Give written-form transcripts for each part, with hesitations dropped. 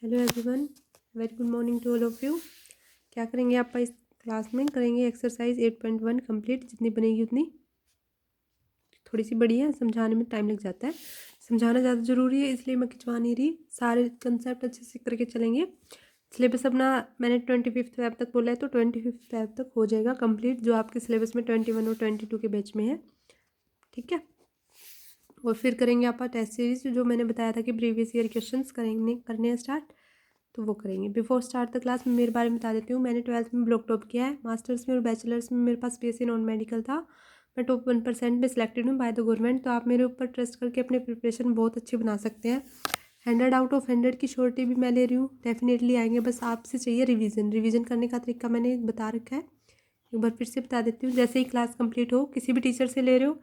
Hello everyone, very good morning to all of you. क्या करेंगे आप इस क्लास में? करेंगे एक्सरसाइज 8.1 कंप्लीट। जितनी बनेगी उतनी। थोड़ी सी बड़ी है, समझाने में टाइम लग जाता है। समझाना ज़्यादा ज़रूरी है, इसलिए मैं खिंचवा नहीं रही। सारे कंसेप्ट अच्छे से करके चलेंगे। सिलेबस अपना मैंने 25 Feb तक बोला है, तो 25 Feb तक हो जाएगा कंप्लीट, जो आपके सिलेबस में 21 और 22 के बैच में है। ठीक है। और फिर करेंगे आप टेस्ट सीरीज, जो मैंने बताया था कि प्रीवियस ईयर क्वेश्चंस करने हैं स्टार्ट, तो वो करेंगे। बिफोर स्टार्ट द क्लास में मेरे बारे में बता देती हूँ। मैंने 12th में ब्लॉक टॉप किया है। मास्टर्स में और बैचलर्स में मेरे पास BSc नॉन मेडिकल था। मैं टॉप 1% में सिलेक्टेड हूँ बाय द गवर्नमेंट। तो आप मेरे ऊपर ट्रस्ट करके अपनी प्रिपरेशन बहुत अच्छी बना सकते हैं। 100 आउट ऑफ 100 की श्योरिटी भी मैं ले रही हूँ। डेफिनेटली आएंगे, बस आपसे चाहिए रिवीजन करने का तरीका मैंने बता रखा है। एक बार फिर से बता देती हूँ। जैसे ही क्लास कंप्लीट हो, किसी भी टीचर से ले रहे हो,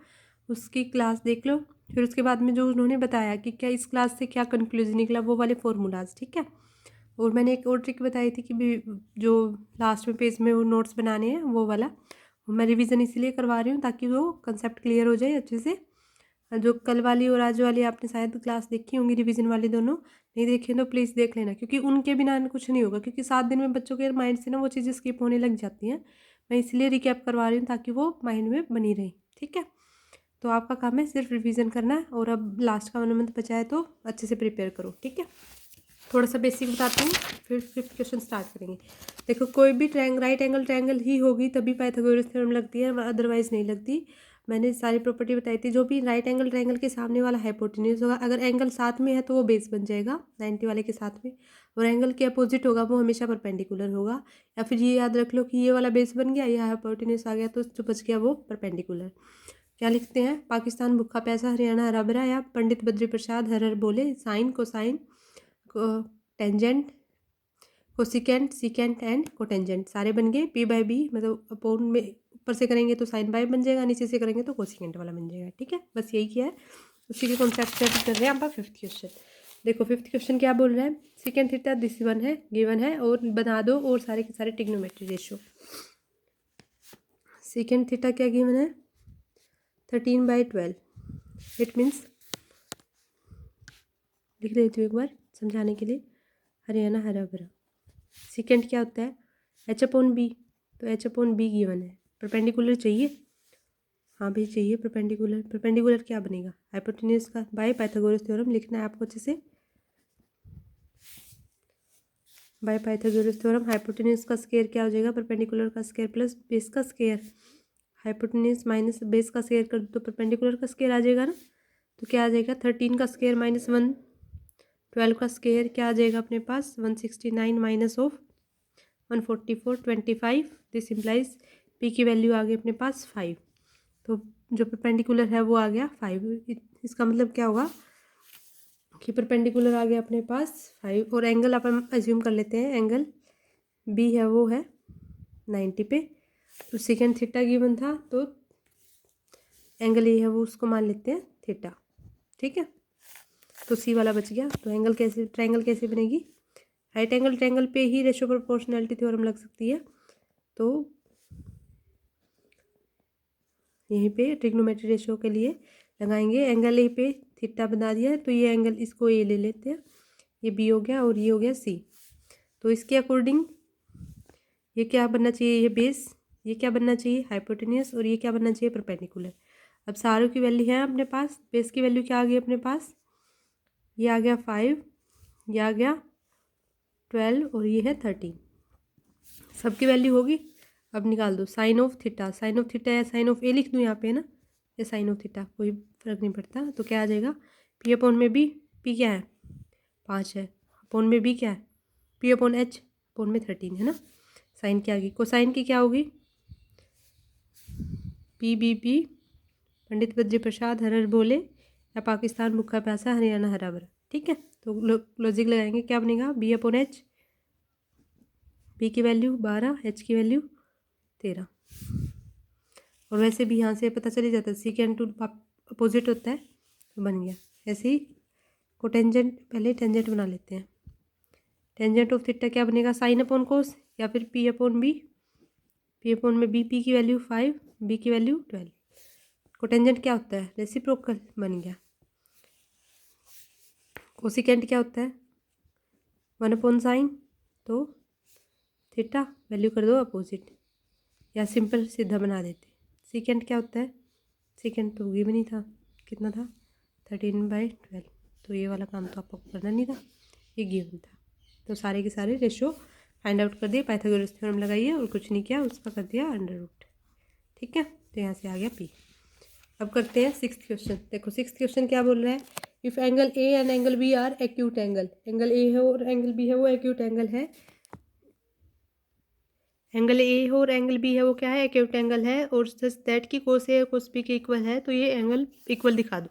उसकी क्लास देख लो। फिर उसके बाद में जो उन्होंने बताया कि क्या इस क्लास से क्या कंक्लूजन निकला, वो वाले फॉर्मूलाज। ठीक है। और मैंने एक और ट्रिक बताई थी कि जो लास्ट में पेज में वो नोट्स बनाने हैं, वो वाला मैं रिवीजन इसीलिए करवा रही हूँ ताकि वो कंसेप्ट क्लियर हो जाए अच्छे से। जो कल वाली और आज वाली आपने शायद क्लास देखी होंगी, रिवीजन वाली दोनों। नहीं देखी तो प्लीज़ देख लेना, क्योंकि उनके बिना कुछ नहीं होगा। क्योंकि 7 दिन में बच्चों के माइंड से ना वो चीज़ें स्किप होने लग जाती हैं। मैं इसलिए रिकैप करवा रही हूँ ताकि वो माइंड में बनी रहे। ठीक है। तो आपका काम है सिर्फ रिवीजन करना है, और अब लास्ट का 1 मंथ बचा है, तो अच्छे से प्रिपेयर करो। ठीक है। थोड़ा सा बेसिक बताती हूँ, फिर फिफ्थ क्वेश्चन स्टार्ट करेंगे। देखो, कोई भी राइट एंगल ट्रायंगल ही होगी तभी पाइथागोरस थ्योरम लगती है, अदरवाइज नहीं लगती। मैंने सारी प्रॉपर्टी बताई थी। जो भी राइट एंगल ट्रायंगल के सामने वाला हाइपोटेन्यूज होगा, अगर एंगल साथ में है तो वो बेस बन जाएगा 90 वाले के साथ में। और एंगल के अपोजिट होगा वो हमेशा परपेंडिकुलर होगा। या फिर ये याद रख लो कि ये वाला बेस बन गया, ये हाइपोटेन्यूज आ गया, तो जो बच गया वो परपेंडिकुलर। क्या लिखते हैं? पाकिस्तान भूखा प्यासा, हरियाणा हरा भरा, या पंडित बद्री प्रसाद हर हर बोले। Sine cosine tangent cosecant secant and cotangent सारे बन गए। P/B मतलब अपोन में ऊपर से करेंगे तो साइन बाय बन जाएगा, नीचे से करेंगे तो कोसिकेंट वाला बन जाएगा। ठीक है, बस यही किया है। उसी के कॉन्सेप्ट से कर रहे हैं आप फिफ्थ क्वेश्चन। देखो, फिफ्थ क्वेश्चन क्या बोल रहा है? सेकेंड थीटा दिस वन है, गिवन है, और बना दो और सारे के सारे ट्रिग्नोमेट्री रेशियो। सेकेंड थीटा क्या गिवन है? 13/12। इट मीन्स, लिख देती हूँ एक बार समझाने के लिए। हरियाणा हरा भरा। सेकेंड क्या होता है? H/B। तो H/B गिवन है। परपेंडिकुलर चाहिए? हाँ भाई चाहिए परपेंडिकुलर। परपेंडिकुलर क्या बनेगा? हाइपोटेन्यूज का बाय पाइथागोरस थ्योरम लिखना है आपको अच्छे से। बाय पाइथागोरस थ्योरम हाइपोटेन्यूज का स्क्वायर क्या हो जाएगा? परपेंडिकुलर का स्क्वायर प्लस बेस का स्क्वायर। हाइपोटेन्यूज माइनस बेस का स्क्वायर कर दो तो परपेंडिकुलर का स्क्वायर आ जाएगा ना। तो क्या आ जाएगा? 13 का स्क्वायर माइनस 1, 12 का स्क्वायर क्या आ जाएगा अपने पास? 169 minus of 144, 25। This implies P की वैल्यू आ गई अपने पास 5। तो जो परपेंडिकुलर है वो आ गया 5। इसका मतलब क्या होगा कि परपेंडिकुलर आ गया अपने पास 5। और एंगल अपन एज्यूम कर लेते हैं, एंगल B है वो है 90 पे। तो सेकेंड थीटा गिवन था, तो एंगल ए है वो उसको मान लेते हैं थीटा। ठीक है। तो C वाला बच गया। तो एंगल कैसे, ट्रायंगल कैसे बनेगी? राइट एंगल ट्रायंगल पे ही रेशियो प्रोपोर्शनैलिटी थ्योरम लग सकती है। तो यहीं पे ट्रिग्नोमेट्री रेशियो के लिए लगाएंगे। एंगल ए पे थीटा बना दिया है, तो ये एंगल इसको ए ले लेते हैं। ये बी हो गया और ये हो गया सी। तो इसके अकॉर्डिंग ये क्या बनना चाहिए? ये बेस। ये क्या बनना चाहिए? हाइपोटेन्यूस। और ये क्या बनना चाहिए? परपेंडिकुलर। अब सारों की वैल्यू है अपने पास। बेस की वैल्यू क्या आ गई अपने पास? ये आ गया 5, ये आ गया 12, और ये है 13। सबकी वैल्यू होगी। अब निकाल दो sine of theta. Sine of theta या साइन ऑफ ए लिख दूँ यहाँ पे, है ना? या साइन ऑफ थीटा, कोई फर्क नहीं पड़ता। तो क्या आ जाएगा? P/B। P क्या है? 5 है। अपोन में B क्या है? P/H। अपोन में 13 है ना। साइन क्या आ गई? कोसाइन की क्या होगी? P/B। पंडित बद्री प्रसाद हर हर बोले, या पाकिस्तान भूखा प्यासा, हरियाणा हरा भरा। ठीक है। तो लॉजिक लगाएंगे, क्या बनेगा? B/H। B की वैल्यू 12, H की वैल्यू 13। और वैसे भी यहाँ से पता चल ही जाता है, सीकेंड टू अपोजिट होता है, तो बन गया। ऐसे ही कोटेंजेंट, पहले टेंजेंट बना लेते हैं। टेंजेंट ऑफ थीटा क्या बनेगा? साइन अपॉन कोस, या फिर P/B। P/B, P की वैल्यू 5, B की वैल्यू 12। कोटेंजेंट क्या होता है? रेसिप्रोकल, बन गया। कोसिकेंट क्या होता है? 1/sin, तो थीटा वैल्यू कर दो अपोजिट, या सिंपल सीधा बना देते। सीकेंड क्या होता है, सीकेंड तो गिवन ही था, कितना था 13/12, तो ये वाला काम तो आपको करना नहीं था, ये गिवन था। तो सारे के सारे रेशो फाइंड आउट कर दिए, पाइथागोरस थ्योरम लगाइए और कुछ नहीं किया, उसका कर दिया अंडर रूट। ठीक है, तो यहाँ से आ गया पी। अब करते हैं सिक्स्थ क्वेश्चन। देखो सिक्स्थ क्वेश्चन क्या बोल रहा है, if angle A and angle B are acute angle, angle A है और एंगल बी है वो एक्यूट एंगल है, एंगल ए हो और एंगल बी है वो क्या है, एक्यूट एंगल है, और सच दैट की कोस ए कोस बी के इक्वल है, तो ये एंगल इक्वल दिखा दो।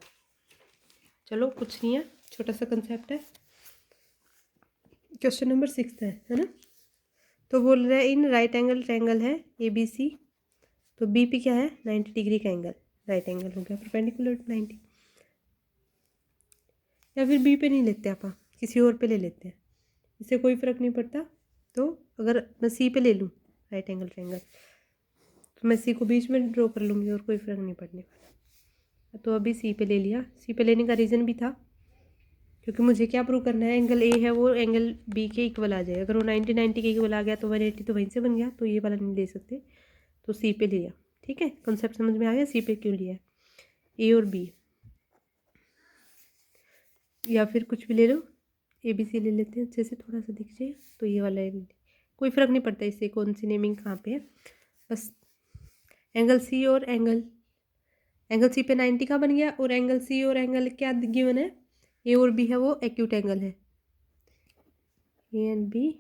चलो कुछ नहीं है, छोटा सा कंसेप्ट है, क्वेश्चन नंबर 6 है ना। तो बोल रहा है इन राइट एंगल ट्रायंगल है ए बी सी, तो बी पे क्या है 90 डिग्री का एंगल, राइट एंगल हो गया परपेंडिकुलर 90, या फिर बी पे नहीं लेते आप, किसी और पे ले लेते हैं, इससे कोई फ़र्क नहीं पड़ता। तो अगर मैं सी पे ले लूँ राइट एंगल ट्रायंगल, तो मैं सी को बीच में ड्रॉ कर लूँगी और कोई फ़र्क नहीं पड़ने वाला। तो अभी सी पे ले लिया, सी पे लेने का रीज़न भी था क्योंकि मुझे क्या प्रूव करना है, एंगल ए है वो एंगल बी के इक्वल आ जाए, अगर वो 90 के इक्वल आ गया तो 180 तो वहीं से बन गया, तो ये वाला नहीं ले सकते, तो सी पे लिया। ठीक है, कॉन्सेप्ट समझ में आ गया, सी पे क्यों लिया, ए और बी, या फिर कुछ भी ले लो, ए बी सी ले लेते हैं, अच्छे से थोड़ा सा दिख जाए, तो ये वाला कोई फ़र्क नहीं पड़ता इससे कौन सी नेमिंग कहाँ पे है, बस एंगल सी और एंगल सी पे 90 का बन गया, और एंगल सी और एंगल क्या गिवन है, ए और बी है वो एक्यूट एंगल है, A and B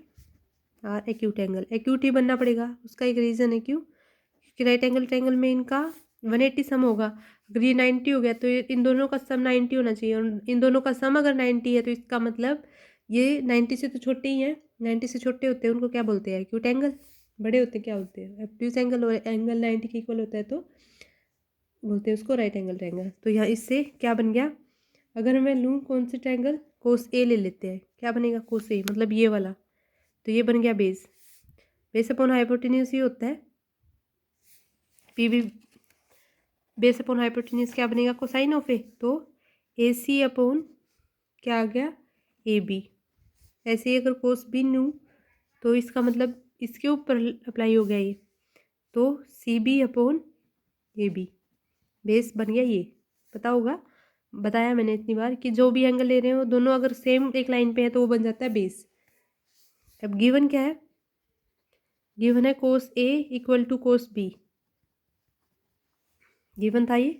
are acute angle, acute ही बनना पड़ेगा, उसका एक रीज़न है क्यों, क्योंकि राइट एंगल ट्रायंगल में इनका 180 सम होगा, अगर ये 90 हो गया तो इन दोनों का सम 90 होना चाहिए, और इन दोनों का सम अगर 90 है तो इसका मतलब ये 90 से तो छोटे ही हैं, 90 से छोटे होते हैं उनको क्या बोलते हैं, एक्यूट एंगल, बड़े होते हैं क्या बोलते हैं, ऑब्ट्यूज एंगल, और एंगल 90 के इक्वल होता है तो बोलते हैं उसको राइट एंगल ट्रायंगल। तो यहाँ इससे क्या बन गया, अगर मैं लूँ कौन से ट्रायंगल, कोस ए ले लेते हैं, क्या बनेगा कोस ए, मतलब ये वाला, तो ये बन गया बेस, बेस अपॉन हाइपोटेन्यूज ही होता है, पी भी बेस अपॉन हाइपोटेन्यूज क्या बनेगा, कोसाइन ऑफ ए, तो ए सी अपॉन क्या आ गया ए बी, ऐसे ही अगर कोस बी लूँ तो इसका मतलब इसके ऊपर अप्लाई हो गया ये, तो C B upon A B, base बन गया ये, पता होगा बताया मैंने इतनी बार कि जो भी एंगल ले रहे हो दोनों अगर सेम एक लाइन पे है तो वो बन जाता है बेस। अब गिवन क्या है, गिवन है cos A equal to cos B, given था ये,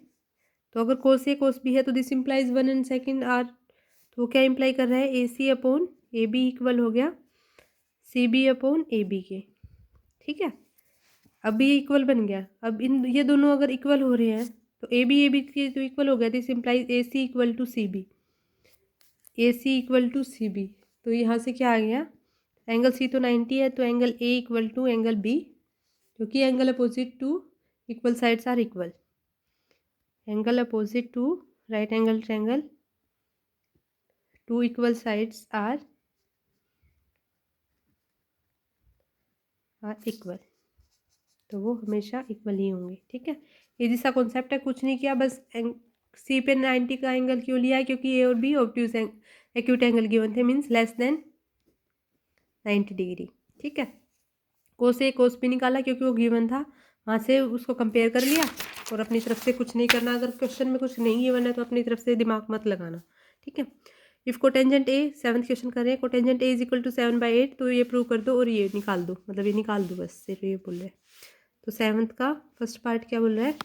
तो अगर कोस ए कोस बी है तो this implies 1 and second are, तो वो क्या इम्प्लाई कर रहा है, A C upon A B equal हो गया C B upon A B के। ठीक है, अब ये इक्वल बन गया, अब इन ये दोनों अगर इक्वल हो रहे हैं तो ए बी के तो इक्वल हो गया, this implies A C equal to C B, A C equal to C B, तो यहाँ से क्या आ गया, एंगल सी तो 90 है, तो angle A equal to angle B, क्योंकि angle opposite to equal sides are equal, angle opposite to right angle triangle to equal sides are equal, तो वो हमेशा इक्वल ही होंगे। ठीक है, इजी सा कॉन्सेप्ट है, कुछ नहीं किया, बस सी पे 90 का एंगल क्यों लिया है, क्योंकि ए और B obtuse acute angle given थे, मीन्स लेस देन 90 डिग्री। ठीक है, कोस ए कोस बी निकाला क्योंकि वो गिवन था, वहाँ से उसको कंपेयर कर लिया, और अपनी तरफ से कुछ नहीं करना, अगर क्वेश्चन में कुछ नहीं गिवन है तो अपनी तरफ से दिमाग मत लगाना। ठीक है, if cotangent A, 7th question कर रहे हैं, cotangent A is equal to 7/8, तो ये प्रूव कर दो और ये निकाल दो, मतलब ये निकाल दो, बस सिर्फ ये बोल रहे हैं। तो 7th का फर्स्ट पार्ट क्या बोल रहा है,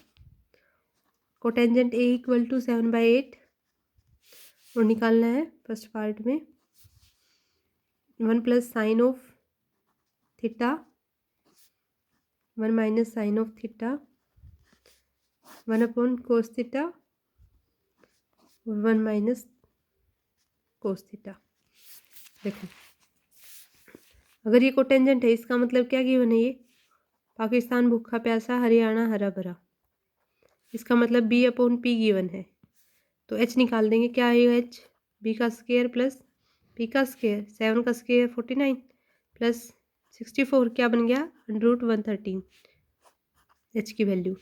कोटेंजेंट ए इक्वल टू 7/8, और निकालना है फर्स्ट पार्ट में 1 plus sine of theta 1 minus sine of theta 1 upon cos theta 1 minus cos theta. देखो अगर ये कोटेंजेंट है इसका मतलब क्या गिवन है, ये पाकिस्तान भूखा प्यासा हरियाणा हरा भरा, इसका मतलब बी अपॉन पी गिवन है, तो एच निकाल देंगे, क्या आएगा एच, बी का स्क्वायर प्लस पी का स्क्वायर, 7 का स्क्वायर 49 प्लस 64, क्या बन गया √113 एच की वैल्यू।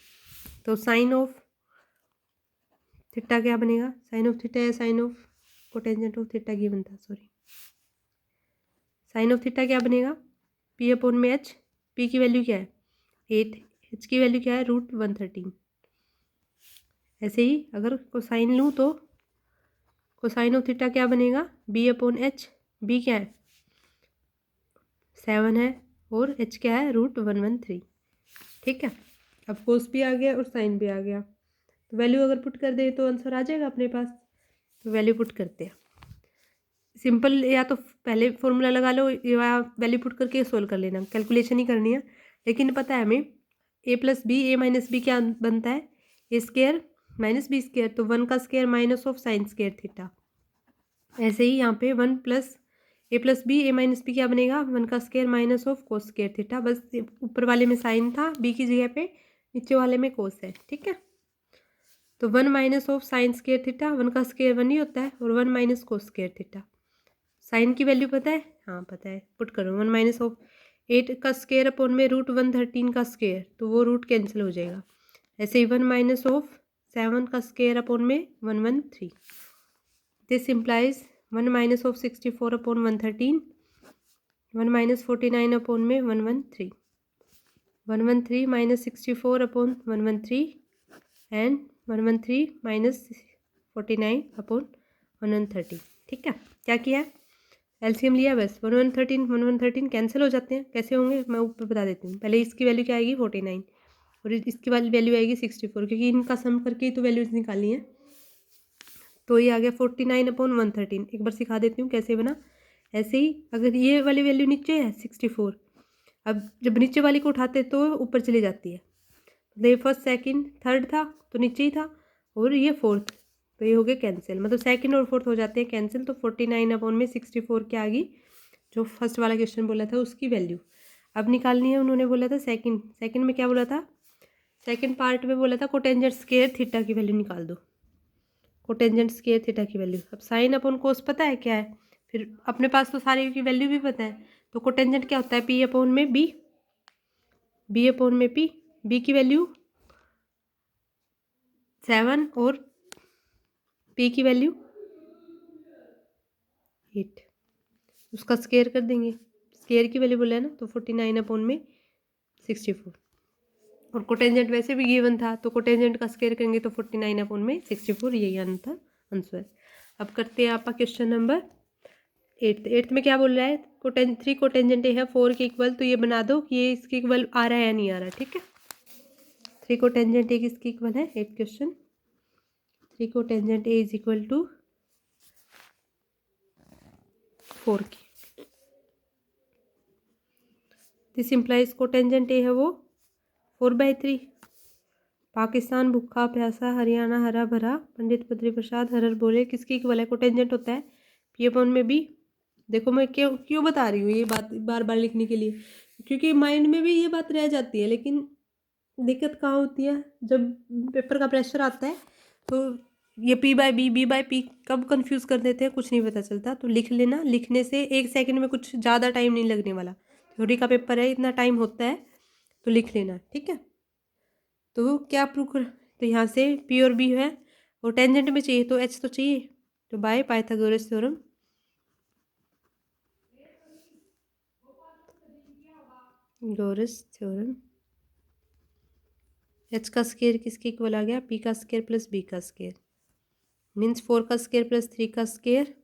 तो साइन ऑफ थीटा क्या बनेगा, साइन ऑफ थीटा या sine of cotangent of theta given था, सॉरी साइन ऑफ थीटा क्या बनेगा, पी अपॉन में एच। पी की वैल्यू क्या है 8, एच की वैल्यू क्या है √113। ऐसे ही अगर कोसाइन लूँ तो कोसाइन ऑफ थीटा क्या बनेगा, बी अपॉन एच। बी क्या है 7 है और एच क्या है √113। ठीक है, अब कोस भी आ गया और साइन भी आ गया, तो वैल्यू अगर पुट कर दे तो आंसर आ जाएगा अपने पास। तो वैल्यू पुट करते हैं, सिंपल, या तो पहले फॉर्मूला लगा लो या वैल्यू पुट करके सोल्व कर लेना, कैलकुलेशन ही करनी है। लेकिन पता है हमें ए प्लस बी, ए माइनस बी क्या बनता है, ए स्केयर माइनस बी स्केयर, तो 1 का square minus of sine square theta. ऐसे ही यहाँ पे 1 प्लस ए प्लस बी, ए माइनस बी क्या बनेगा 1 का square minus of cos square theta. बस ऊपर वाले में साइन था बी की जगह पे, नीचे वाले में कोस है। ठीक है, तो 1 minus of sine square theta, 1 का स्केयर 1 ही होता है, और 1 minus cos square theta. Sine की वैल्यू पता है, हाँ पता है, पुट करो 1 माइनस ऑफ 8 का स्केयर अपॉन में √113 का स्केयर, तो वो रूट कैंसिल हो जाएगा। ऐसे ही 1 माइनस ऑफ 7 का स्केयर अपॉन में 113। This implies 1 minus of 64 upon 113, 1 minus 49 upon में 113, 113 minus 64 upon 113 and 113 minus 49 upon 113। ठीक है, क्या किया है, एलसीएम लिया, बस 113 कैंसिल हो जाते हैं। कैसे होंगे मैं ऊपर बता देती हूँ। पहले इसकी वैल्यू क्या आएगी 49 और इसकी वाली वैल्यू आएगी 64, क्योंकि इनका सम करके ही तो वैल्यूज निकालनी है। तो ये आ गया 49 अपॉन 113। एक बार सिखा देती हूँ कैसे बना। ऐसे ही अगर ये वाली वैल्यू नीचे है 64, अब जब नीचे वाली को उठाते तो ऊपर चली जाती है। तो ये फर्स्ट सेकंड थर्ड था तो नीचे ही था, और ये फोर्थ, तो ये हो गया कैंसिल, मतलब सेकंड और फोर्थ हो जाते हैं कैंसिल। तो 49 अपॉन में 64 क्या आ गई, जो फर्स्ट वाला क्वेश्चन बोला था उसकी वैल्यू अब निकालनी है। उन्होंने बोला था सेकंड में क्या बोला था, सेकंड पार्ट में बोला था कोटेंजेंट स्केयर थीटा की वैल्यू निकाल दो, कोटेंजेंट स्केयर थीटा की वैल्यू। अब साइन अपॉन कोस पता है क्या है, फिर अपने पास तो सारी की वैल्यू भी पता है। तो कोटेंजेंट क्या होता है, पी अपॉन में बी, बी अपॉन में पी। बी की वैल्यू 7 और पी की वैल्यू 8, उसका स्केयर कर देंगे। स्केयर की वैल्यू बोला है ना, तो 49 अपॉन में 64, और कोटेंजेंट वैसे भी गिवन था, तो कोटेंजेंट का स्केयर करेंगे तो 49 अपॉन में 64, यही आंसर। अब करते हैं आपका क्वेश्चन नंबर 8 में क्या बोल रहा है, 3 कोटेंजेंट ए है 4 के इक्वल, तो ये बना दो कि ये इसके इक्वल आ रहा है या नहीं आ रहा है। ठीक है, 3 कोटेंजेंट ए किसके इक्वल है, 8 question. 3 cotangent A is equal to 4 की। दिस इम्प्लाइज कोटेंजेंट ए है वो 4/3। पाकिस्तान भूखा प्यासा, हरियाणा हरा भरा, पंडित बद्री प्रसाद हरर बोले, किसकी इक्वल है, कोटेंजेंट होता है पी अपॉन में बी। देखो मैं क्यों बता रही हूँ ये बात बार बार लिखने के लिए, क्योंकि माइंड में भी ये बात रह जाती है। लेकिन दिक्कत कहाँ होती है, जब पेपर का प्रेशर आता है तो ये P by B, B by P कब कंफ्यूज कर देते हैं कुछ नहीं पता चलता। तो लिख लेना, लिखने से 1 सेकंड में कुछ ज़्यादा टाइम नहीं लगने वाला। थ्योरी का पेपर है, इतना टाइम होता है, तो लिख लेना। ठीक है, तो क्या प्रूव कर, तो यहाँ से पी और बी है, और टेंजेंट में चाहिए तो एच तो चाहिए, तो बाय पाइथागोरस थ्योरम। गोरस थ्योरम, एच का स्केयर किसके इक्वल आ गया, पी का स्केयर प्लस बी का स्केयर, मीन्स 4 का स्केयर प्लस 3 का square,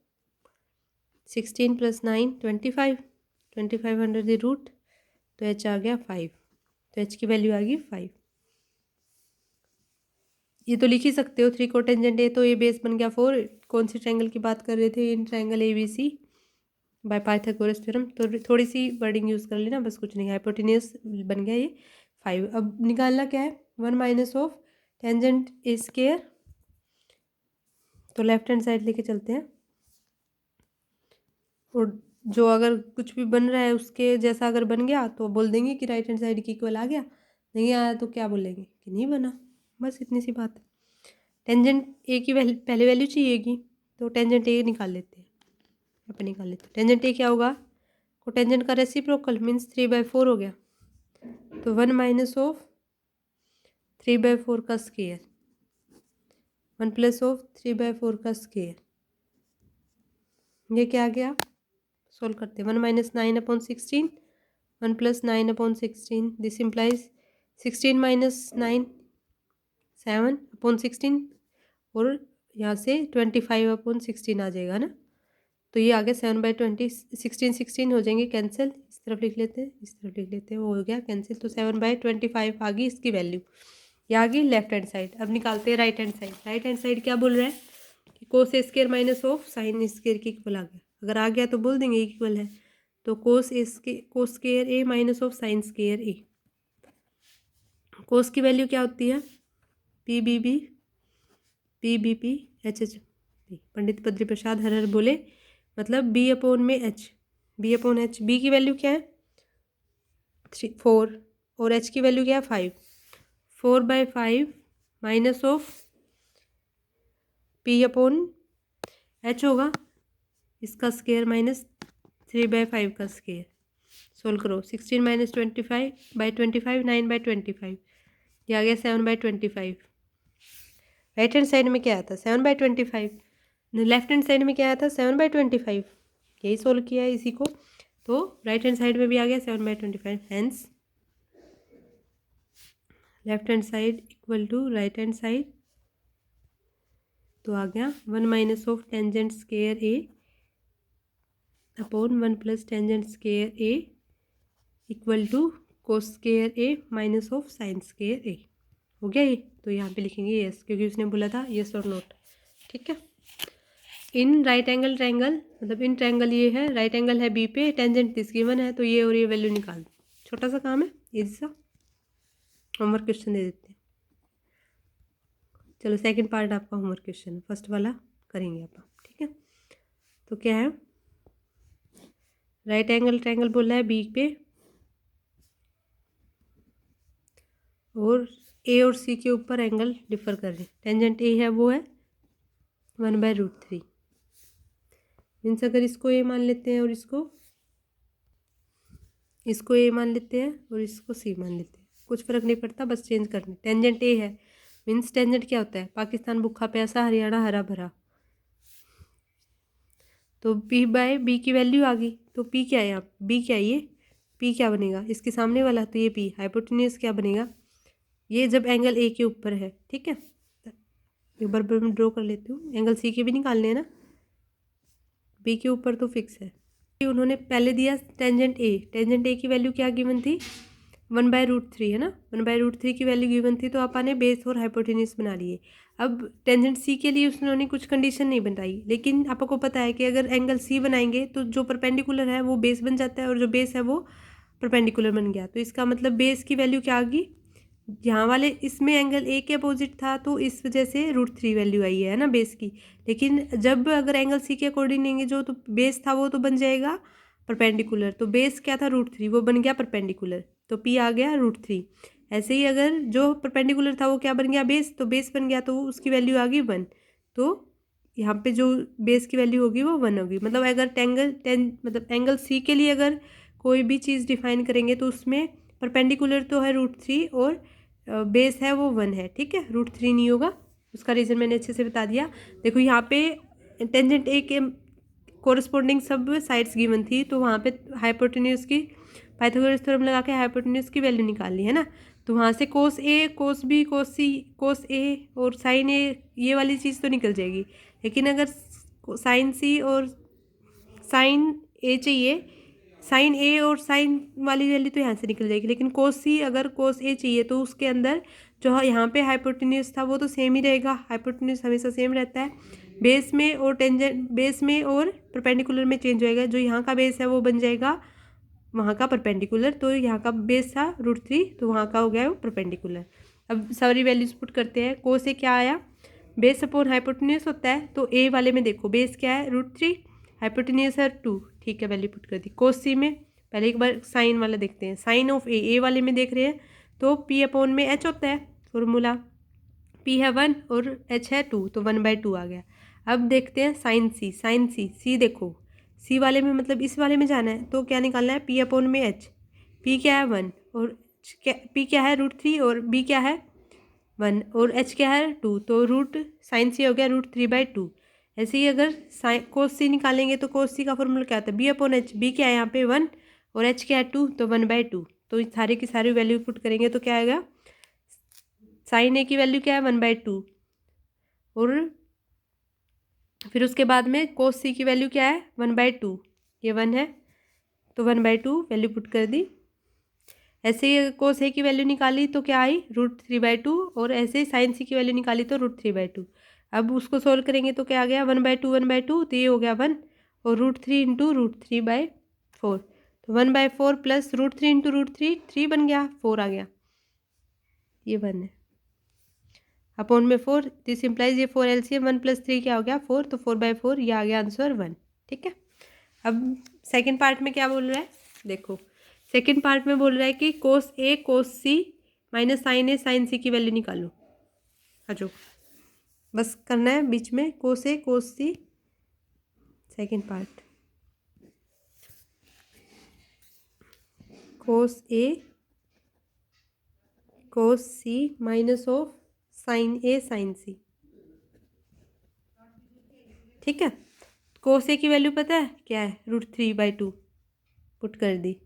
16 plus 9 25, 25 under the root, तो एच आ गया 5, तो एच की वैल्यू आ गई 5। ये तो लिख ही सकते हो, 3 कोटेंजेंट है तो ये बेस बन गया 4। कौन सी ट्रायंगल की बात कर रहे थे, in triangle ABC bye Pythagoras theorem. तो थोड़ी सी वर्डिंग यूज़ कर लेना, बस कुछ नहीं। हाइपोटेन्यूज बन गया ये 5। अब निकालना क्या है, 1 minus of tangent A square, तो लेफ्ट हैंड साइड लेके चलते हैं, और जो अगर कुछ भी बन रहा है उसके जैसा अगर बन गया तो बोल देंगे कि राइट हैंड साइड की इक्वल आ गया, नहीं आया तो क्या बोलेंगे कि नहीं बना। बस इतनी सी बात है। टेंजेंट ए की पहले वैल्यू चाहिएगी, तो टेंजेंट ए निकाल लेते हैं, यहाँ पे निकाल लेते हैं। टेंजेंट ए क्या होगा, कोटेंजेंट का रेसिप्रोकल मीन्स 3/4 हो गया, तो 1 माइनस ऑफ 3/4 का स्केयर, 1 प्लस ऑफ 3/4 का स्केयर, ये क्या आ गया सोल्व करते हैं। 1 minus 9/16, 1 plus 9/16, this implies 16 minus 9, 7/16, और यहाँ से 25/16 आ जाएगा ना, तो ये आ गया 7/20, 16 हो जाएंगे कैंसिल, इस तरफ लिख लेते हैं, इस तरफ लिख लेते हैं, वो हो गया कैंसिल, तो 7/25 आ गई इसकी वैल्यू। ये आ गई लेफ्ट हैंड साइड। अब निकालते हैं right hand side. Right hand side क्या बोल रहा है कि cos A square minus of sine square के इक्वल आ गया। अगर आ गया तो बोल देंगे इक्वल है, तो cos square A minus of sine square A. Cos की वैल्यू क्या होती है, P B B, P B P, H H B. Pandit Badri Prasad हर हर बोले, मतलब बी अपॉन में H, B upon H. B की वैल्यू क्या है 4, और एच की वैल्यू क्या है 5। 4/5 minus of P upon H होगा इसका स्क्वायर माइनस 3/5 का स्क्वायर। सोल्व करो, 16 माइनस 25/25, 9/25, ये आ गया 7/25। राइट हैंड साइड में क्या आया था 7/25, लेफ्ट हैंड साइड में क्या आया था 7/25, यही सोल्व किया है इसी को, तो राइट हैंड साइड में भी आ गया 7/25। Hence left hand side equal to right hand side, तो आ गया 1 minus of tangent square A upon 1 plus tangent square A equal to cos square A minus of sine square A. हो गया ये, तो यहाँ पे लिखेंगे यस, क्योंकि उसने बोला था यस और नोट। ठीक है। इन राइट एंगल ट्रायंगल, मतलब इन ट्रायंगल ये है, राइट एंगल है बी पे, टेंजेंट दिस गिवन है, तो ये और ये वैल्यू निकाल दो। छोटा सा काम है, इजी सा होमवर्क क्वेश्चन दे देते हैं। चलो सेकंड पार्ट आपका होमवर्क क्वेश्चन, फर्स्ट वाला करेंगे आप। ठीक है, तो क्या है, राइट एंगल ट्रायंगल बोला है बी पे, और ए और सी के ऊपर एंगल डिफर कर रहे हैं। टेंजेंट ए है वो है 1/√3। मीन्स अगर इसको ए मान लेते हैं और इसको ए मान लेते हैं और इसको सी मान लेते हैं, कुछ फर्क नहीं पड़ता, बस चेंज करने। टेंजेंट ए है, मीन्स टेंजेंट क्या होता है, पाकिस्तान भूखा प्यासा हरियाणा हरा भरा, तो पी बाय बी की वैल्यू आ गई, तो पी क्या है यहाँ, बी क्या है ये, पी क्या बनेगा इसके सामने वाला, तो ये पी हाइपोटेन्यूज क्या बनेगा, ये जब एंगल ए के ऊपर है। ठीक है, एक बार मैं ड्रॉ कर लेती हूँ, एंगल सी के भी निकालने हैं ना, बी के ऊपर तो फिक्स है। उन्होंने पहले दिया टेंजेंट ए की वैल्यू क्या गिवन थी 1/√3 है ना, 1/√3 की वैल्यू गिवन थी, तो आपा ने बेस और हाइपोटेन्यूज बना लिए। अब टेंजेंट सी के लिए उन्होंने कुछ कंडीशन नहीं बनाई, लेकिन आपको पता है कि अगर एंगल सी बनाएंगे तो जो परपेंडिकुलर है वो बेस बन जाता है, और जो बेस है वो परपेंडिकुलर बन गया, तो इसका मतलब बेस की वैल्यू क्या आ गई, यहाँ वाले इसमें एंगल ए के अपोजिट था, तो इस वजह से √3 वैल्यू आई है ना बेस की। लेकिन जब अगर एंगल सी के अकॉर्डिंग लेंगे, जो तो बेस था वो तो बन जाएगा परपेंडिकुलर, तो बेस क्या था √3, वो बन गया परपेंडिकुलर, तो पी आ गया √3। ऐसे ही अगर जो परपेंडिकुलर था वो क्या बन गया बेस, तो बेस बन गया, तो उसकी वैल्यू आ गई 1, तो यहाँ पे जो बेस की वैल्यू होगी वो 1 होगी। मतलब अगर मतलब एंगल सी के लिए अगर कोई भी चीज़ डिफाइन करेंगे तो उसमें परपेंडिकुलर तो है √3 और बेस है वो 1 है। ठीक है, √3 नहीं होगा, उसका रीज़न मैंने अच्छे से बता दिया। देखो यहाँ पे टेंजेंट ए के कोरस्पॉन्डिंग सब साइड्स गिवन थी, तो वहाँ पे हाइपोटेन्यूज की पाइथागोरस थ्योरम लगा के हाइपोटेन्यूज की वैल्यू निकाली है ना, तो वहाँ से कोस ए, कोस बी, कोस सी, कोस ए और साइन ए, ये वाली चीज़ तो निकल जाएगी। लेकिन अगर साइन सी और साइन ए चाहिए, साइन ए और साइन वाली वैल्यू तो यहाँ से निकल जाएगी, लेकिन कोस सी अगर कोस ए चाहिए तो उसके अंदर जो यहाँ पे हाइपोटेन्यूज था वो तो सेम ही रहेगा, हाइपोटेन्यूज हमेशा सेम रहता है। बेस में और टेंजेंट, बेस में और परपेंडिकुलर में चेंज होएगा, जो यहाँ का बेस है वो बन जाएगा वहाँ का परपेंडिकुलर, तो यहाँ का बेस था √3, तो वहाँ का हो गया वो परपेंडिकुलर। अब सारी वैल्यूज पुट करते हैं। कोस से क्या आया, बेस अपॉन हाइपोटेन्यूज होता है, तो ए वाले में देखो बेस क्या है √3, हाइपोटेन्यूज है 2। ठीक है, वैल्यू पुट कर दी। कोस सी में पहले एक बार साइन वाला देखते हैं, साइन ऑफ ए वाले में देख रहे हैं, तो पी अपॉन में एच होता है फॉर्मूला, पी है 1 और एच है 2, तो 1/2 आ गया। अब देखते हैं साइन सी देखो सी वाले में, मतलब इस वाले में जाना है, तो क्या निकालना है, पी अपॉन में एच, पी क्या है 1 और पी क्या है √3 और बी क्या है 1 और एच क्या है 2, तो रूट साइन सी हो गया √3/2। ऐसे ही अगर कोस सी निकालेंगे तो कोस सी का फॉर्मूला क्या होता है, बी अपॉन एच। बी क्या है यहाँ पे 1 और एच क्या है 2, तो 1/2। तो इस सारे की सारी वैल्यू पुट करेंगे तो क्या आएगा, साइन ए की वैल्यू क्या है 1/2 और फिर उसके बाद में कोस सी की वैल्यू क्या है 1/2, ये 1 है तो 1/2 वैल्यू पुट कर दी। ऐसे ही कोस ए की वैल्यू निकाली तो क्या आई √3/2 और ऐसे ही साइन सी की वैल्यू निकाली तो √3/2। अब उसको सोल्व करेंगे तो क्या आ गया 1/2 1/2, तो ये हो गया 1 और √3 इंटू √3/4, तो 1/4 प्लस √3 इंटू √3 3 बन गया, 4 आ गया, ये 1 है अपॉन में 4। दिस इम्प्लाइज ये 4 LCM 1 + 3 क्या हो गया 4, तो 4/4 ये आ गया आंसर 1। ठीक है, अब सेकेंड पार्ट में क्या बोल रहा है देखो, सेकेंड पार्ट में बोल रहा है कि cos A cos C minus sine A sine C की वैल्यू निकालो। अच्छा बस करना है बीच में cos A cos C, second part cos A cos C minus of sine A sine C. ठीक है, कोस ए की वैल्यू पता है क्या है √3/2 पुट कर दी,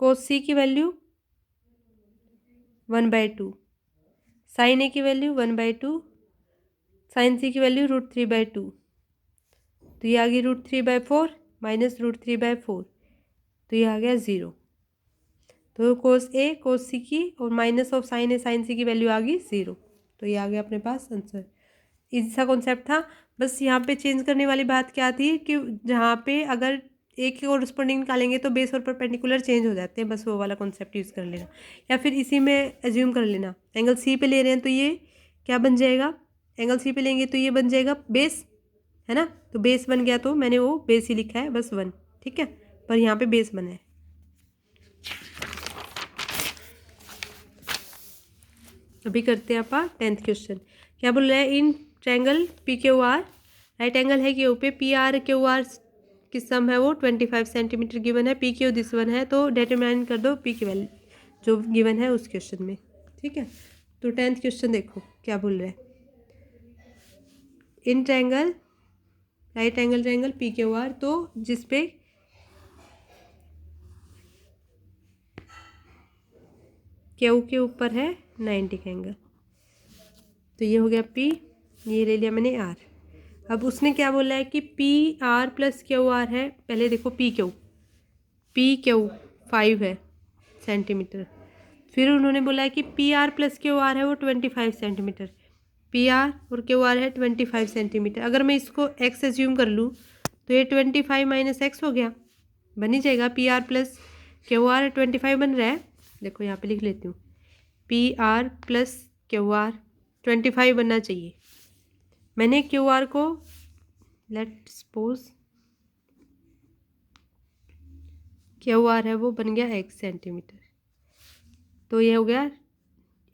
कोस सी की वैल्यू 1/2, साइन ए की वैल्यू 1/2, साइन सी की वैल्यू √3/2, तो ये आ गई √3/4 माइनस √3/4, तो ये आ गया 0। तो कोस ए कोस सी की और minus of sine A sine C की वैल्यू आ गई 0, तो ये आ गया अपने पास आंसर। इजी सा कॉन्सेप्ट था, बस यहाँ पे चेंज करने वाली बात क्या थी कि जहाँ पे अगर एक के कोरस्पॉन्डिंग निकालेंगे तो बेस और परपेंडिकुलर चेंज हो जाते हैं, बस वो वाला कॉन्सेप्ट यूज़ कर लेना, या फिर इसी में एज्यूम कर लेना एंगल सी पे ले रहे हैं तो ये क्या बन जाएगा, एंगल सी पे लेंगे तो ये बन जाएगा बेस, है ना, तो बेस बन गया तो मैंने वो बेस ही लिखा है बस 1। ठीक है, पर यहाँ पे बेस बना है। अभी करते हैं अपा 10th क्वेश्चन। क्या बोल रहा है, in triangle PQR right angle है क्यू पे PRQR की सम है वो 25 सेंटीमीटर गिवन है, PQ दिस वन है, तो डिटरमाइन कर दो P की वैल्यू जो गिवन है उस क्वेश्चन में। ठीक है, तो 10th क्वेश्चन देखो क्या बोल रहा है, in triangle right angle triangle PQR, तो जिसपे क्यू के ऊपर है 90 का एंगल, तो ये हो गया P, ये ले लिया मैंने R। अब उसने क्या बोला है कि PR + QR है, पहले देखो PQ 5 है सेंटीमीटर, फिर उन्होंने बोला है कि PR + QR है वो 25 सेंटीमीटर, PR और QR है 25 सेंटीमीटर। अगर मैं इसको X एज्यूम कर लूँ तो ये 25 - X हो गया, बन ही जाएगा, PR + QR 25 बन रहा है, देखो यहाँ पे लिख लेती हूँ, PR + QR 25 बनना चाहिए। मैंने QR को लेट सपोज QR है वो बन गया X सेंटीमीटर, तो ये हो गया,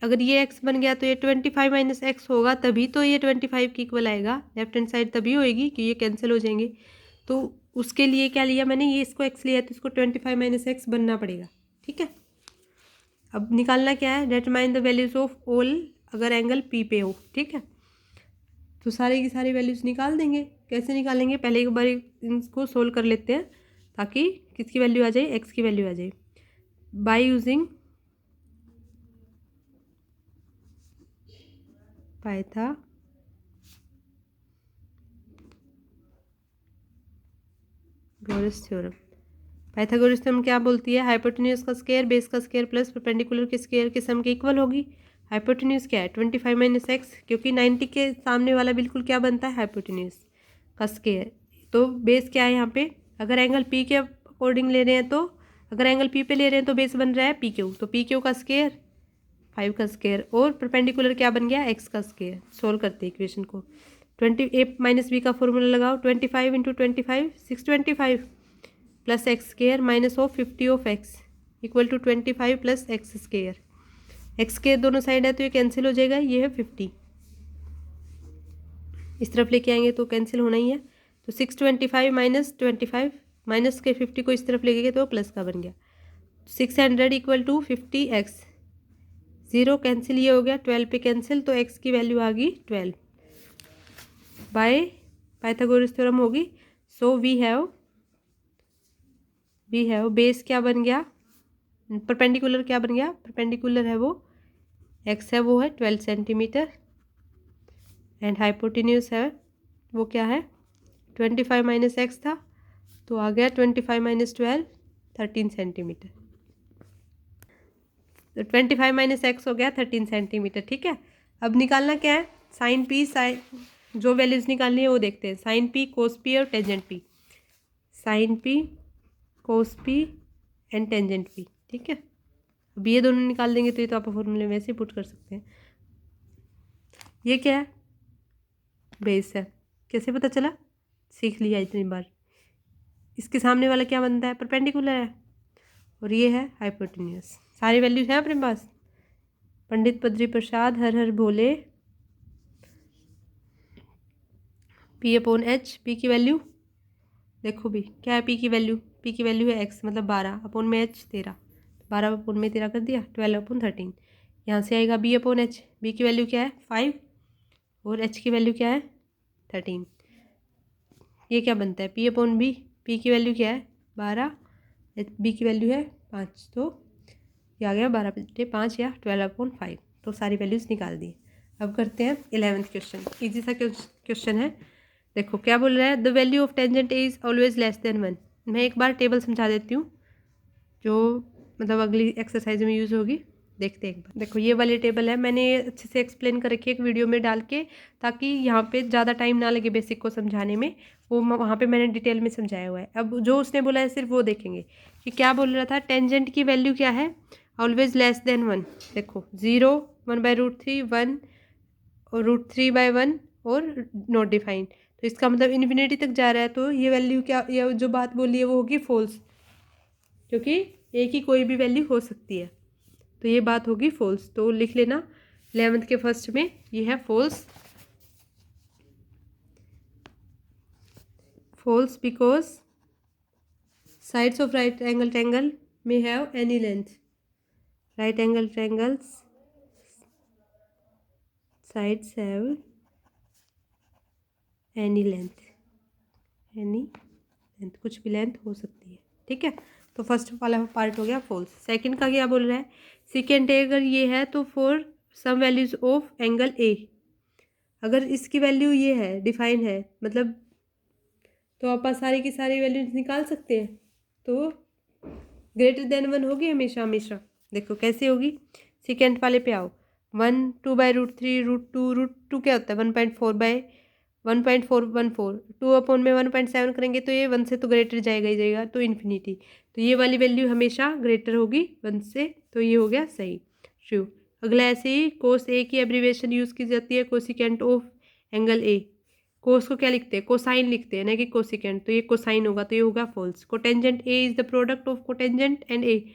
अगर ये X बन गया तो ये 25 - X होगा, तभी तो ये 25 के इक्वल आएगा, लेफ्ट हैंड साइड तभी होएगी कि ये कैंसिल हो जाएंगे, तो उसके लिए क्या लिया मैंने, ये इसको X लिया तो इसको 25 - X बनना पड़ेगा। ठीक है, अब निकालना क्या है, determine the values of all अगर एंगल P पे हो। ठीक है, तो सारी की सारी वैल्यूज निकाल देंगे, कैसे निकालेंगे, पहले एक बार इनको सोल्व कर लेते हैं ताकि किसकी वैल्यू आ जाए, एक्स की वैल्यू आ जाए, by using Pythagoras theorem. Pythagoras theorem क्या बोलती है, हाइपोटेन्यूज का स्क्वायर बेस का स्क्वायर प्लस परपेंडिकुलर के स्क्वायर के सम के इक्वल होगी। हाइपोटेन्यूज क्या है 25 - X, क्योंकि 90 के सामने वाला बिल्कुल क्या बनता है हाइपोटेन्यूज का स्क्वायर, तो बेस क्या है यहाँ पे, अगर एंगल P के अकॉर्डिंग ले रहे हैं तो, अगर एंगल P पे ले रहे हैं तो बेस बन रहा है PQ, तो PQ का स्क्वायर 5 का स्क्वायर और परपेंडिकुलर क्या बन गया X का स्क्वायर। सोल्व करते हैं इक्वेशन को, 20a - b का फॉर्मूला लगाओ, 25 × 25 625 plus X square minus of 50 of x equal to 25 + x square. X square दोनों साइड है तो ये कैंसिल हो जाएगा, ये है 50, इस तरफ लेके आएंगे तो कैंसिल होना ही है, तो 625 - 25 माइनस के 50 को इस तरफ लेके गए तो प्लस का बन गया, 600 इक्वल टू 50x, 0 कैंसिल ये हो गया, 12 पे कैंसिल, तो x की वैल्यू आ गई 12। बाय पाइथागोरस थ्योरम होगी। सो वी हैव बेस क्या बन गया, परपेंडिकुलर क्या बन गया, परपेंडिकुलर है वो एक्स है वो है 12 सेंटीमीटर एंड हाइपोटेन्यूज है वो क्या है 25 माइनस एक्स था तो आ गया 25 माइनस 12 13 सेंटीमीटर। तो 25 माइनस एक्स हो गया 13 सेंटीमीटर। ठीक है, अब निकालना क्या है साइन पी, साइन जो वैल्यूज निकालनी है वो देखते हैं, साइन पी कोस पी और tangent P, sine P cos P and tangent P. ठीक है, अब ये दोनों निकाल देंगे तो ये तो आप फॉर्मूले में से पुट कर सकते हैं। ये क्या है बेस है, कैसे पता चला, सीख लिया इतनी बार। इसके सामने वाला क्या बनता है परपेंडिकुलर है और ये है हाइपोटेन्यूज। सारी वैल्यूज हैं अपने पास। पंडित बद्री प्रसाद हर हर भोले, पी अपॉन एच, पी की वैल्यू देखो भी क्या है, पी की वैल्यू है एक्स मतलब 12 अपॉन में एच 13, 12 अपॉन में 13 कर दिया 12 अपॉन 13। यहाँ से आएगा बी अपॉन एच, बी की वैल्यू क्या है 5 और एच की वैल्यू क्या है 13। ये क्या बनता है पी अपॉन बी, पी की वैल्यू क्या है 12, बी की वैल्यू है 5, तो ये आ गया 12/5 या 12/5। तो सारी वैल्यूज़ निकाल दी। अब करते हैं 11th क्वेश्चन, इजी सा क्वेश्चन है। देखो क्या बोल रहा है, the value of tangent is always less than 1। मैं एक बार टेबल समझा देती हूँ जो मतलब अगली एक्सरसाइज में यूज़ होगी, देखते हैं एक बार। देखो ये वाली टेबल है, मैंने अच्छे से एक्सप्लेन कर रखी है एक वीडियो में डाल के, ताकि यहाँ पे ज़्यादा टाइम ना लगे बेसिक को समझाने में, वो वहाँ पे मैंने डिटेल में समझाया हुआ है। अब जो उसने बोला है सिर्फ वो देखेंगे कि क्या बोल रहा था, टेंजेंट की वैल्यू क्या है ऑलवेज लेस देन 1। देखो 0, 1/√3, 1 और √3/1 और नॉट डिफाइंड, तो इसका मतलब इन्फिनिटी तक जा रहा है, तो ये वैल्यू क्या, ये जो बात बोली है वो होगी फॉल्स, क्योंकि ए की कोई भी वैल्यू हो सकती है, तो ये बात होगी फॉल्स। तो लिख लेना 11th के फर्स्ट में ये है false, false because sides of right angle triangle may have any length, right angle triangles sides have any length, कुछ भी लेंथ हो सकती है। ठीक है, तो फर्स्ट वाला पार्ट हो गया फॉल्स। सेकंड का क्या बोल रहा है, सेकंड अगर ये है तो for some values of angle A, अगर इसकी वैल्यू ये है डिफाइन है मतलब, तो आप सारी की सारी वैल्यूज निकाल सकते हैं, तो ग्रेटर देन 1 होगी हमेशा हमेशा। देखो कैसे होगी, सेकेंड वाले पे आओ, 1 2/√3 √2 क्या होता है 1.4/1.414, 2 अपॉन में 1.7 करेंगे तो ये 1 से तो ग्रेटर जाएगा ही जाएगा, तो इन्फिनिटी, तो ये वाली वैल्यू हमेशा ग्रेटर होगी 1 से, तो ये हो गया सही ट्रू। अगला ऐसे ही कोस ए की एब्रीविएशन यूज़ की जाती है कोसिकेंट ऑफ एंगल ए, कोस को क्या लिखते हैं कोसाइन लिखते हैं ना कि कोसिकेंट, तो ये कोसाइन होगा तो ये होगा false. Cotangent A is the product of cotangent and A,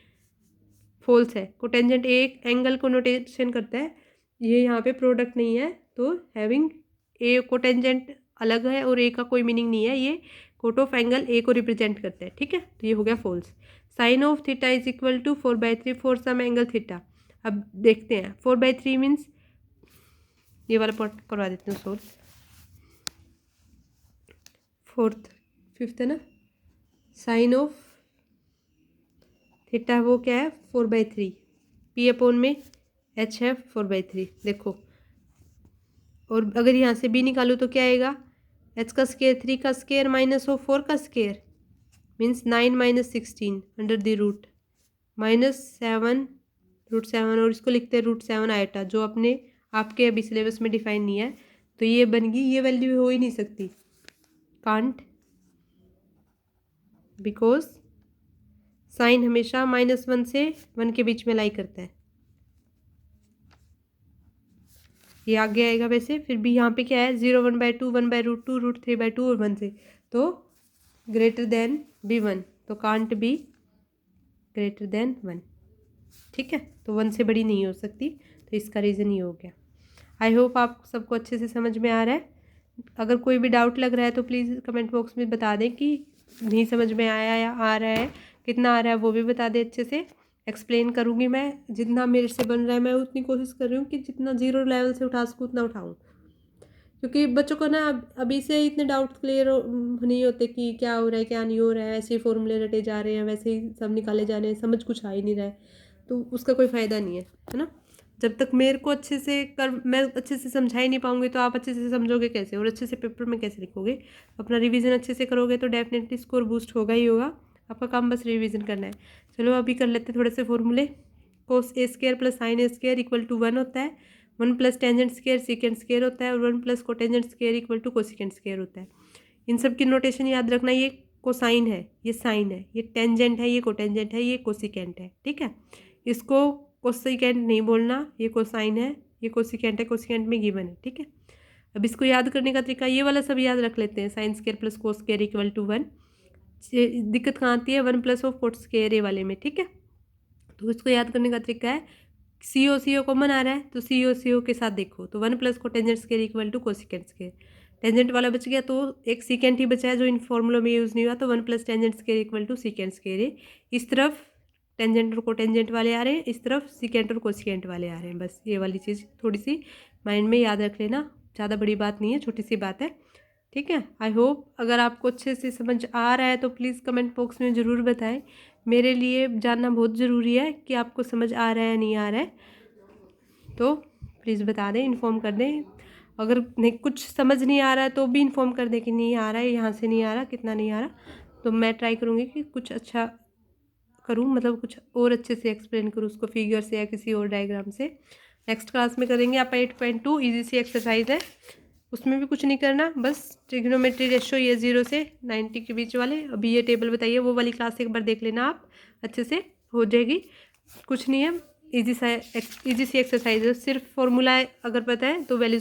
false है। कोटेंजेंट ए एंगल को नोटेशन करता है, ये यहाँ पे प्रोडक्ट नहीं है, तो हैविंग ए कोटेंजेंट अलग है और ए का कोई मीनिंग नहीं है, ये कोट ऑफ एंगल ए को रिप्रेजेंट करता है। ठीक है, तो ये हो गया false. Sine of theta is equal to 4/3 for some angle theta. अब देखते हैं 4/3 मीन्स, ये वाला पार्ट करवा देते हैं सोल्व, फिफ्थ है ना, साइन ऑफ थीटा वो क्या है 4/3, पी अपॉन में एच है 4/3। देखो और अगर यहाँ से बी निकालूँ तो क्या आएगा, एच का स्केयर 3 का स्केयर माइनस हो 4 का square means 9 - 16 under the root -7 √7, और इसको लिखते हैं √7 आयटा, जो अपने आपके अभी सिलेबस में डिफाइन नहीं है, तो ये बन गई, ये वैल्यू हो ही नहीं सकती, कांट, बिकॉज साइन हमेशा -1 से 1 के बीच में लाई करता है, ये आगे आएगा वैसे। फिर भी यहाँ पे क्या है 0 1/2 1/√2 √3/2 और 1 से, तो ग्रेटर देन बी 1, तो कांट बी ग्रेटर देन 1। ठीक है, तो 1 से बड़ी नहीं हो सकती, तो इसका रीज़न ये हो गया। आई होप आप सबको अच्छे से समझ में आ रहा है। अगर कोई भी डाउट लग रहा है तो प्लीज़ कमेंट बॉक्स में बता दें कि नहीं समझ में आया या आ रहा है, कितना आ रहा है वो भी बता दें, अच्छे से एक्सप्लेन करूँगी मैं, जितना मेरे से बन रहा है मैं उतनी कोशिश कर रही हूँ कि जितना 0 लेवल से उठा सकूँ उतना उठाऊँ। क्योंकि बच्चों को ना अभी से इतने डाउट क्लियर नहीं होते कि क्या हो रहा है क्या नहीं हो रहा है, ऐसे ही फॉर्मूले रटे जा रहे हैं, वैसे ही सब निकाले जा रहे हैं, समझ कुछ आ ही नहीं रहा है, तो उसका कोई फ़ायदा नहीं है ना। जब तक मेरे को अच्छे से मैं अच्छे से समझा ही नहीं पाऊंगी तो आप अच्छे से समझोगे कैसे और अच्छे से पेपर में कैसे लिखोगे। अपना रिवीजन अच्छे से करोगे तो डेफिनेटली स्कोर बूस्ट होगा ही होगा। आपका काम बस रिवीजन करना है। चलो अभी कर लेते हैं थोड़े से फॉर्मूले। Cos A square plus sine A square equal to 1 होता है। 1 plus tangent square secant square होता है और 1 plus cotangent square equal to cosecant square होता है। इन सब की नोटेशन याद रखना, ये कोसाइन है, ये साइन है, ये टेंजेंट है, ये कोटेंजेंट है, ये कोसिकेंट है, ठीक है। इसको कोसिकेंट नहीं बोलना, ये कोसाइन है, ये कोसिकेंट है, कोसिकेंट में गिवन है, ठीक है। अब इसको याद करने का तरीका ये वाला सब याद रख लेते हैं। Sine square plus cos square equal to 1। दिक्कत कहाँ आती है? 1 plus of cot square A वाले में, ठीक है। तो इसको याद करने का तरीका है, सी ओ कॉमन आ रहा है तो सी ओ के साथ देखो तो 1 plus cotangent square equal to cosecant square. Tangent वाला बच गया तो एक सीकेंट ही बचा है जो इन फॉर्मूलों में यूज़ नहीं हुआ, तो 1 plus tangent square equal to secant square है। इस तरफ टेंजेंट और कोटेंजेंट वाले आ रहे हैं, इस तरफ सीकेंट और कोसिकेंट वाले आ रहे हैं। बस ये वाली चीज़ थोड़ी सी माइंड में याद रख लेना, ज़्यादा बड़ी बात नहीं है, छोटी सी बात है, ठीक है। आई होप अगर आपको अच्छे से समझ आ रहा है तो प्लीज़ कमेंट बॉक्स में ज़रूर बताएं। मेरे लिए जानना बहुत ज़रूरी है कि आपको समझ आ रहा है या नहीं आ रहा है, तो प्लीज़ बता दें, इन्फॉर्म कर दें। अगर नहीं कुछ समझ नहीं आ रहा है तो भी इन्फॉर्म कर दें कि नहीं आ रहा है, यहाँ से नहीं आ रहा, कितना नहीं आ रहा, तो मैं ट्राई करूँगी कि कुछ अच्छा करूँ, मतलब कुछ और अच्छे से एक्सप्लेन करूँ उसको फिगर से या किसी और डायग्राम से। नेक्स्ट क्लास में करेंगे। आप 8.2 ईजी सी एक्सरसाइज है, उसमें भी कुछ नहीं करना, बस ट्रिग्नोमेट्री रेशो ये 0 से 90 के बीच वाले। अभी ये टेबल बताइए, वो वाली क्लास एक बार देख लेना आप, अच्छे से हो जाएगी। कुछ नहीं है, इजी सी एक्सरसाइज है, सिर्फ फॉर्मूला अगर पता है तो वैल्यू